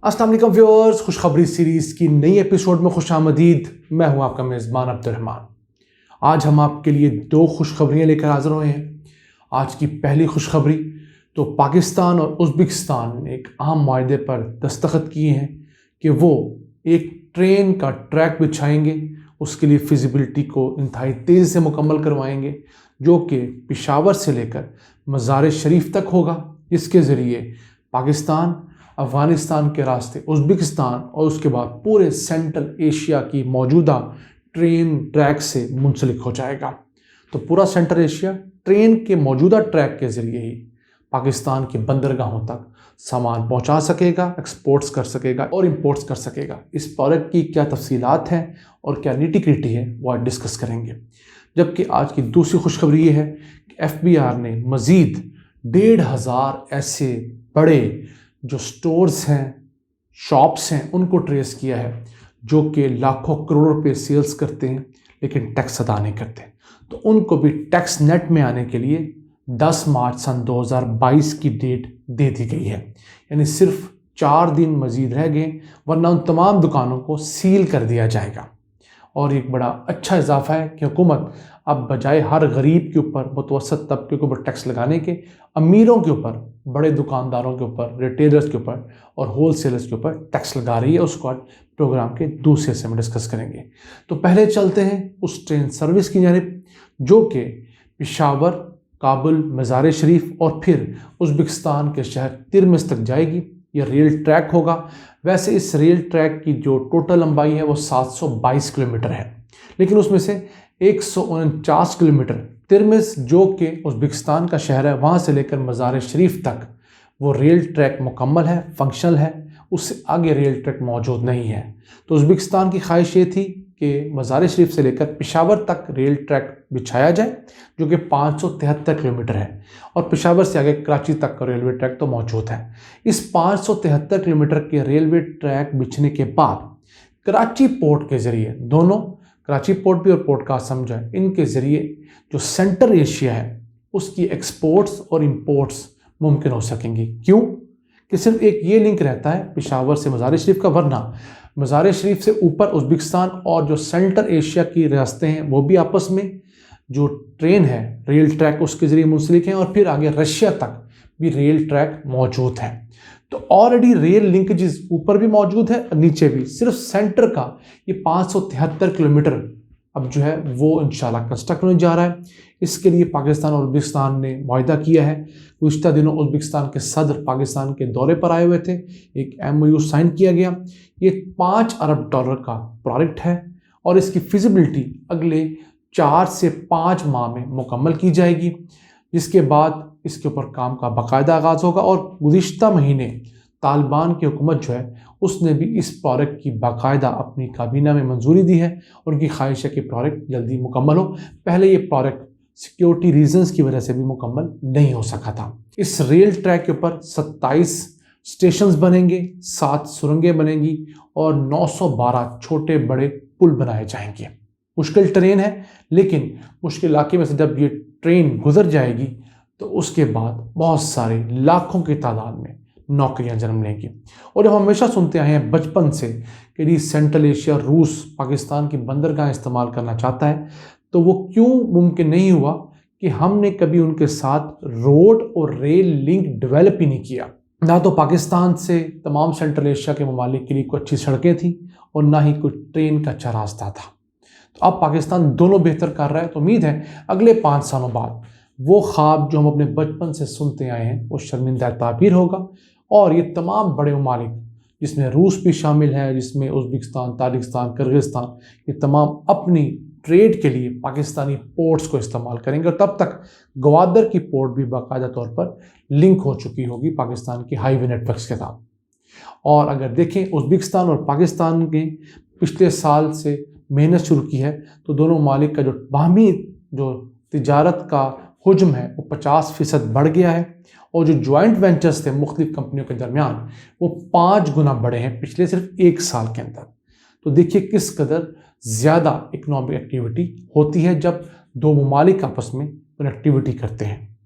अस्सलाम वालेकुम व्यूअर्स, खुशखबरी सीरीज़ की नई एपिसोड में खुशामदीद। मैं हूं आपका मेज़बान अब्दुर्रहमान। आज हम आपके लिए दो खुशखबरियां लेकर हाजिर हुए हैं। आज की पहली खुशखबरी तो पाकिस्तान और उज़्बेकिस्तान ने एक अहम माहदे पर दस्तखत किए हैं कि वो एक ट्रेन का ट्रैक बिछाएंगे, उसके लिए फिजिबिलिटी को इंतहाई तेज़ी से मुकम्मल करवाएंगे, जो कि पेशावर से लेकर मज़ार शरीफ तक होगा, जिसके ज़रिए पाकिस्तान अफ़गानिस्तान के रास्ते उज़्बेकिस्तान और उसके बाद पूरे सेंट्रल एशिया की मौजूदा ट्रेन ट्रैक से मुंसलिक हो जाएगा। तो पूरा सेंट्रल एशिया ट्रेन के मौजूदा ट्रैक के ज़रिए ही पाकिस्तान की बंदरगाहों तक सामान पहुंचा सकेगा, एक्सपोर्ट्स कर सकेगा और इंपोर्ट्स कर सकेगा। इस प्रोजेक्ट की क्या तफसीलात हैं और क्या नीटी क्रिटी है वो आज डिस्कस करेंगे। जबकि आज की दूसरी खुशखबरी ये है कि FBI ने मज़ीद 1,500 ऐसे बड़े जो स्टोर्स हैं, शॉप्स हैं, उनको ट्रेस किया है जो कि लाखों करोड़ रुपए सेल्स करते हैं लेकिन टैक्स अदा नहीं करते। तो उनको भी टैक्स नेट में आने के लिए 10 मार्च सन 2022 की डेट दे दी गई है। यानी सिर्फ 4 दिन मज़ीद रह गए, वरना उन तमाम दुकानों को सील कर दिया जाएगा। और एक बड़ा अच्छा इजाफा है कि हुकूमत अब बजाय हर गरीब के ऊपर, मुतवसत तबके के ऊपर टैक्स लगाने के, अमीरों के ऊपर, बड़े दुकानदारों के ऊपर, रिटेलर्स के ऊपर और होल सेलर्स के ऊपर टैक्स लगा रही है। उसको आज प्रोग्राम के दूसरे हिस्से में डिस्कस करेंगे। तो पहले चलते हैं उस ट्रेन सर्विस की जानिब जो कि पेशावर, काबुल, मज़ार शरीफ और फिर उज़्बेकिस्तान के शहर तिरमिज़ तक जाएगी। ये रेल ट्रैक होगा। वैसे इस रेल ट्रैक की जो टोटल लंबाई है वो 722 किलोमीटर है, लेकिन उसमें से 149 किलोमीटर तिरमिज़ जो कि उज़्बेकिस्तान का शहर है वहाँ से लेकर मज़ार शरीफ तक वो रेल ट्रैक मुकम्मल है, फंक्शनल है। उससे आगे रेल ट्रैक मौजूद नहीं है। तो उज़्बेकिस्तान की ख्वाहिश ये थी कि मज़ार शरीफ से लेकर पेशावर तक रेल ट्रैक बिछाया जाए जो कि 573 किलोमीटर है, और पेशावर से आगे कराची तक का रेलवे ट्रैक तो मौजूद है। इस 573 किलोमीटर के रेलवे ट्रैक बिछने के बाद कराची पोर्ट के ज़रिए, दोनों कराची पोर्ट भी और पोर्ट कासम जो है, इनके ज़रिए जो सेंट्रल एशिया है उसकी एक्सपोर्ट्स और इंपोर्ट्स मुमकिन हो सकेंगी। क्यों कि सिर्फ एक ये लिंक रहता है पेशावर से मज़ार शरीफ का, वरना मज़ार शरीफ से ऊपर उज़्बेकिस्तान और जो सेंट्रल एशिया की रियासतें हैं वो भी आपस में जो ट्रेन है, रेल ट्रैक उसके ज़रिए मुंसलिक हैं, और फिर आगे रशिया तक भी रेल ट्रैक मौजूद है। तो ऑलरेडी रेल लिंकेजेस ऊपर भी मौजूद है और नीचे भी। सिर्फ सेंटर का ये 573 किलोमीटर अब जो है वो इंशाल्लाह कंस्ट्रक्ट होने जा रहा है। इसके लिए पाकिस्तान और उज़्बेकिस्तान ने मुआहिदा किया है। गुज़िश्ता दिनों उज़्बेकिस्तान के सदर पाकिस्तान के दौरे पर आए हुए थे, एक MOU साइन किया गया। ये $5 अरब का प्रोजेक्ट है और इसकी फिजिबिलिटी अगले 4 से 5 माह में मुकम्मल की जाएगी, जिसके बाद इसके ऊपर काम का बाकायदा आगाज़ होगा। और गुज़िश्ता महीने तालिबान की हुकूमत जो है उसने भी इस प्रोजेक्ट की बाकायदा अपनी काबीना में मंजूरी दी है। उनकी ख्वाहिश है कि प्रोजेक्ट जल्दी मुकम्मल हो। पहले ये प्रोजेक्ट सिक्योरिटी रीजंस की वजह से भी मुकम्मल नहीं हो सका था। इस रेल ट्रैक के ऊपर 27 स्टेशंस बनेंगे, 7 सुरंगें बनेंगी और 912 छोटे बड़े पुल बनाए जाएंगे। मुश्किल ट्रेन है, लेकिन मुश्किल इलाके में से जब ये ट्रेन गुजर जाएगी तो उसके बाद बहुत सारे लाखों की तादाद में नौकरियां जन्म लेंगी। और जब हमेशा सुनते आए हैं बचपन से कि सेंट्रल एशिया, रूस पाकिस्तान की बंदरगाह इस्तेमाल करना चाहता है, तो वो क्यों मुमकिन नहीं हुआ कि हमने कभी उनके साथ रोड और रेल लिंक डेवलप ही नहीं किया। ना तो पाकिस्तान से तमाम सेंट्रल एशिया के ममालिक के लिए कोई अच्छी सड़कें थी और ना ही कोई ट्रेन का अच्छा रास्ता था। तो अब पाकिस्तान दोनों बेहतर कर रहा है। तो उम्मीद है अगले 5 सालों बाद वो ख्वाब जो हम अपने बचपन से सुनते आए हैं वो शर्मिंदा ताबीर होगा, और ये तमाम बड़े ममालिक जिसमें रूस भी शामिल है, जिसमें उज़्बेकिस्तान, ताजिकिस्तान, किर्गिस्तान, ये तमाम अपनी ट्रेड के लिए पाकिस्तानी पोर्ट्स को इस्तेमाल करेंगे। और तब तक ग्वादर की पोर्ट भी बाकायदा तौर पर लिंक हो चुकी होगी पाकिस्तान की हाईवे नेटवर्क्स के साथ। और अगर देखें उज़्बेकिस्तान और पाकिस्तान ने पिछले साल से मेहनत शुरू की है, तो दोनों ममालिक का जो बाहमी जो तिजारत का हुज्म है वो 50% बढ़ गया है, और जो जॉइंट वेंचर्स थे मुख्तलिफ कंपनियों के दरमियान वो 5 गुना बढ़े हैं पिछले सिर्फ 1 साल के अंदर। तो देखिए किस कदर ज़्यादा इकनॉमिक एक्टिविटी होती है जब दो ममालिक आपस में कनेक्टिविटी करते हैं।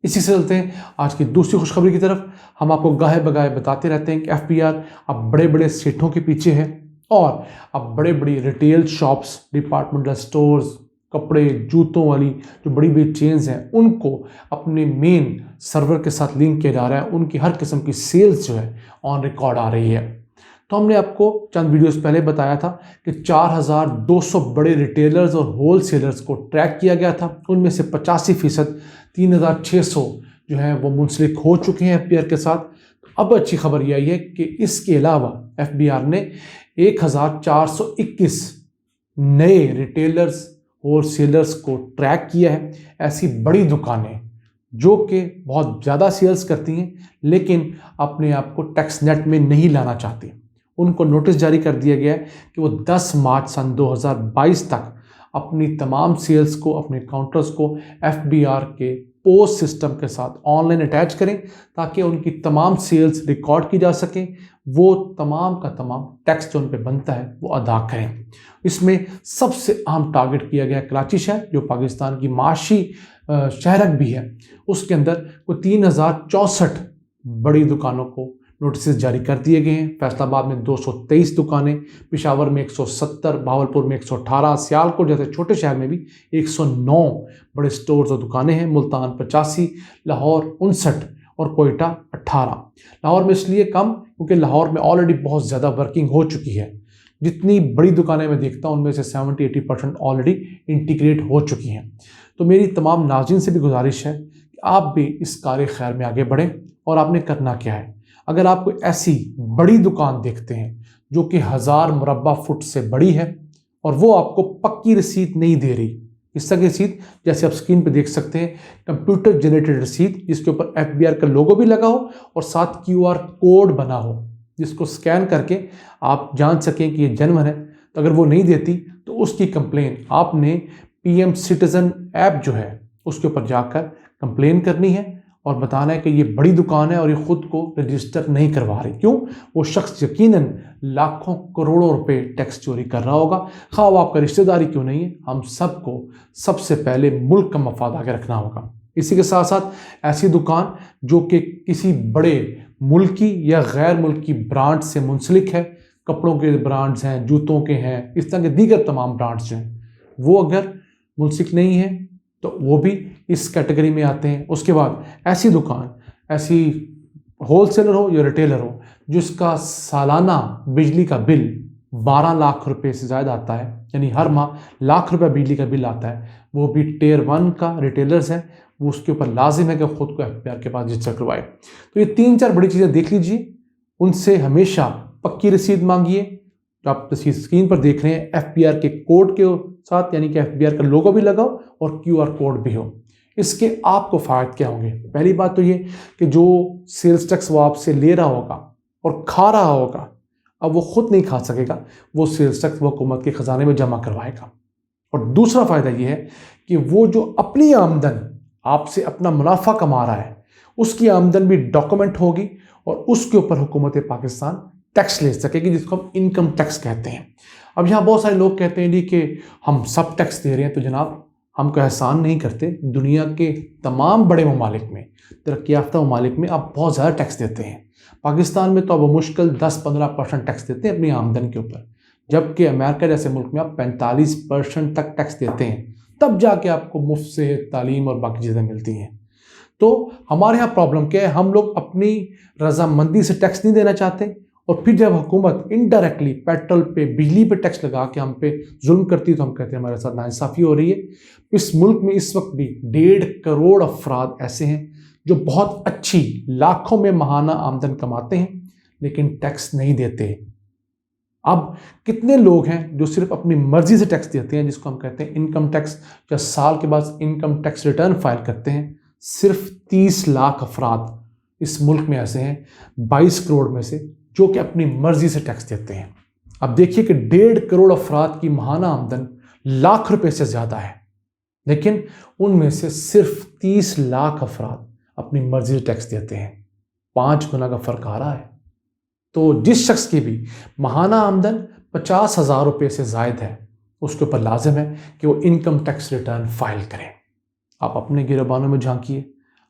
इसी से चलते हैं आज की दूसरी खुशखबरी की तरफ। हम आपको गाहे बगाहे बताते रहते हैं कि एफबीआर अब बड़े बड़े सेठों के पीछे है और अब बड़े बड़ी रिटेल शॉप्स, डिपार्टमेंटल स्टोर्स, कपड़े जूतों वाली जो बड़ी बड़ी चेन्स हैं उनको अपने मेन सर्वर के साथ लिंक किया जा रहा है। उनकी हर किस्म की सेल्स जो है ऑन रिकॉर्ड आ रही है। तो हमने आपको चंद वीडियोस पहले बताया था कि 4200 बड़े रिटेलर्स और होलसेलर्स को ट्रैक किया गया था। उनमें से 85% 3600 जो है वो मुंसलिक हो चुके हैं एफबीआर के साथ। अब अच्छी खबर यह है कि इसके अलावा एफबीआर ने 1421 नए रिटेलर्स होलसेलर्स को ट्रैक किया है। ऐसी बड़ी दुकानें जो कि बहुत ज़्यादा सेल्स करती हैं लेकिन अपने आप को टैक्स नेट में नहीं लाना चाहती, उनको नोटिस जारी कर दिया गया है कि वो 10 मार्च सन 2022 तक अपनी तमाम सेल्स को, अपने काउंटर्स को एफबीआर के पोस्ट सिस्टम के साथ ऑनलाइन अटैच करें ताकि उनकी तमाम सेल्स रिकॉर्ड की जा सकें। वो तमाम का तमाम टैक्स जो उन पर बनता है वो अदा करें। इसमें सबसे अहम टारगेट किया गया कराची शहर, जो पाकिस्तान की माशी शहरक भी है। उसके अंदर कोई 3064 बड़ी दुकानों को नोटिस जारी कर दिए गए हैं। फैसलाबाद में 223 दुकानें, पेशावर में 170, भावलपुर में 118, सियालकोट जैसे छोटे शहर में भी 109 बड़े स्टोर्स और दुकानें हैं। मुल्तान 85, लाहौर 59 और कोयटा 18। लाहौर में इसलिए कम क्योंकि लाहौर में ऑलरेडी बहुत ज़्यादा वर्किंग हो चुकी है। जितनी बड़ी दुकानें मैं देखता हूँ उनमें से 70-80% ऑलरेडी इंटीग्रेट हो चुकी हैं। तो मेरी तमाम नाज़रीन से भी गुजारिश है कि आप भी इस कार्य खैर में आगे बढ़ें। और आपने करना क्या है, अगर आप कोई ऐसी बड़ी दुकान देखते हैं जो कि 1000 मुरब्बा फुट से बड़ी है और वो आपको पक्की रसीद नहीं दे रही, इस तरह की रसीद जैसे आप स्क्रीन पे देख सकते हैं, कंप्यूटर जनरेटेड रसीद जिसके ऊपर एफबीआर का लोगो भी लगा हो और साथ क्यूआर कोड बना हो जिसको स्कैन करके आप जान सकें कि ये जेन्युइन है, तो अगर वो नहीं देती तो उसकी कंप्लेन आपने पीएम सिटीजन ऐप जो है उसके ऊपर जाकर कंप्लेन करनी है और बताना है कि ये बड़ी दुकान है और ये खुद को रजिस्टर नहीं करवा रही। क्यों? वो शख्स यकीनन लाखों करोड़ों रुपए टैक्स चोरी कर रहा होगा। खा वो आपका रिश्तेदारी क्यों नहीं है, हम सबको सबसे पहले मुल्क का मफाद आगे रखना होगा। इसी के साथ साथ ऐसी दुकान जो कि किसी बड़े मुल्की या गैर मुल्की ब्रांड से मुंसलिक है, कपड़ों के ब्रांड्स हैं, जूतों के हैं, इस तरह के दीगर तमाम ब्रांड्स हैं, वो अगर मुंसलिक नहीं है तो वो भी इस कैटेगरी में आते हैं। उसके बाद ऐसी दुकान, ऐसी होलसेलर हो या रिटेलर हो जिसका सालाना बिजली का बिल 12 लाख रुपए से ज़्यादा आता है, यानी हर माह लाख रुपए बिजली का बिल आता है, वो भी टियर 1 का रिटेलर्स है, वो उसके ऊपर लाजिम है कि खुद को एफबीआर के पास रजिस्टर करवाए। तो ये 3-4 बड़ी चीज़ें देख लीजिए। उनसे हमेशा पक्की रसीद मांगिए, जो आप तस्वीर स्क्रीन पर देख रहे हैं, एफबीआर के कोड के साथ, यानी कि एफबीआर का लोगो भी लगाओ और क्यूआर कोड भी हो। इसके आपको फ़ायदे क्या होंगे? पहली बात तो ये कि जो सेल्स टैक्स वो आपसे ले रहा होगा और खा रहा होगा, अब वो खुद नहीं खा सकेगा, वो सेल्स टैक्स वो हुकूमत के ख़जाने में जमा करवाएगा। और दूसरा फ़ायदा ये है कि वो जो अपनी आमदन आपसे अपना मुनाफा कमा रहा है उसकी आमदन भी डॉक्यूमेंट होगी और उसके ऊपर हुकूमत पाकिस्तान टैक्स ले सकेगी, जिसको हम इनकम टैक्स कहते हैं। अब यहाँ बहुत सारे लोग कहते हैं जी कि हम सब टैक्स दे रहे हैं, तो जनाब हम कोई एहसान नहीं करते। दुनिया के तमाम बड़े ममालिक में, तरक्की याफ्ता ममालिक में आप बहुत ज़्यादा टैक्स देते हैं। पाकिस्तान में तो अब मुश्किल 10-15% टैक्स देते हैं अपनी आमदन के ऊपर, जबकि अमेरिका जैसे मुल्क में आप 45% तक टैक्स देते हैं, तब जाके आपको मुफ्त से तालीम और बाकी चीज़ें मिलती हैं। तो हमारे यहाँ प्रॉब्लम क्या है, हम लोग अपनी रजामंदी से टैक्स नहीं देना चाहते और फिर जब हुकूमत इनडायरेक्टली पेट्रोल पे, बिजली पे टैक्स लगा के हम पे जुल्म करती है तो हम कहते हैं हमारे साथ नाइंसाफ़ी हो रही है। इस मुल्क में इस वक्त भी 1.5 करोड़ अफराद ऐसे हैं जो बहुत अच्छी लाखों में माहाना आमदन कमाते हैं लेकिन टैक्स नहीं देते। अब कितने लोग हैं जो सिर्फ अपनी मर्जी से टैक्स देते हैं, जिसको हम कहते हैं इनकम टैक्स, या साल के बाद इनकम टैक्स रिटर्न फाइल करते हैं। सिर्फ 30 लाख अफराद इस मुल्क में ऐसे हैं 22 करोड़ में से जो कि अपनी मर्जी से टैक्स देते हैं। अब देखिए कि 1.5 करोड़ अफराद की माहाना आमदन लाख रुपए से ज़्यादा है, लेकिन उनमें से सिर्फ 30 लाख अफराद अपनी मर्जी से टैक्स देते हैं। 5 गुना का फ़र्क आ रहा है। तो जिस शख्स की भी माहाना आमदन 50,000 रुपये से ज़ायद है, उसके ऊपर लाजिम है कि वो इनकम टैक्स रिटर्न फाइल करें। आप अपने गिरबानों में झांकिए,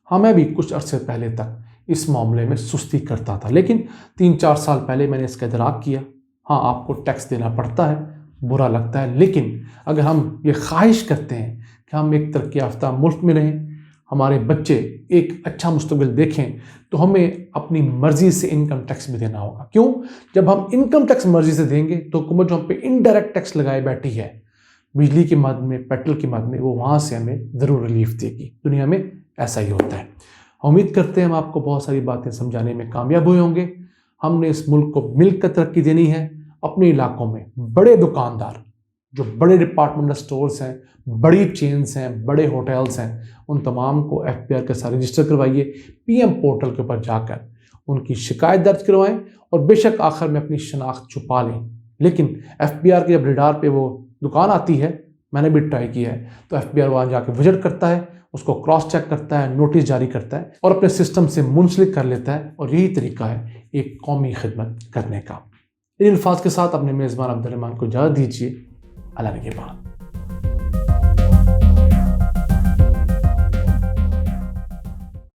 हाँ, मैं भी कुछ अरसे पहले तक इस मामले में सुस्ती करता था, लेकिन 3-4 साल पहले मैंने इसका इदराक किया। हाँ, आपको टैक्स देना पड़ता है, बुरा लगता है, लेकिन अगर हम ये ख्वाहिश करते हैं कि हम एक तरक्की याफ्ता मुल्क में रहें, हमारे बच्चे एक अच्छा मुस्तकबिल देखें, तो हमें अपनी मर्जी से इनकम टैक्स भी देना होगा। क्यों? जब हम इनकम टैक्स मर्जी से देंगे तो हुकूमत जो हम पे इनडायरेक्ट टैक्स लगाए बैठी है, बिजली के माध्यम में, पेट्रोल के माध्यम में, वो वहाँ से हमें ज़रूर रिलीफ देगी। दुनिया में ऐसा ही होता है। उम्मीद करते हैं हम आपको बहुत सारी बातें समझाने में कामयाब हुए होंगे। हमने इस मुल्क को मिलकर तरक्की देनी है। अपने इलाकों में बड़े दुकानदार, जो बड़े डिपार्टमेंटल स्टोर्स हैं, बड़ी चेन्स हैं, बड़े होटल्स हैं, उन तमाम को FBR के साथ रजिस्टर करवाइए। PM पोर्टल के ऊपर जाकर उनकी शिकायत दर्ज करवाएं और बेशक आखिर में अपनी शनाख्त छुपा लें, लेकिन FBR के जब रेडार पे वो दुकान आती है, मैंने भी ट्राई किया है, तो FBR वहाँ जाके विजिट करता है, उसको क्रॉस चेक करता है, नोटिस जारी करता है और अपने सिस्टम से मुंसलिक कर लेता है। और यही तरीका है एक कौमी खिदमत करने का। इन अल्फाज के साथ अपने मेज़बान अब्दुल रहमान को इजाज़त दीजिए। अल्लाह निगहबान।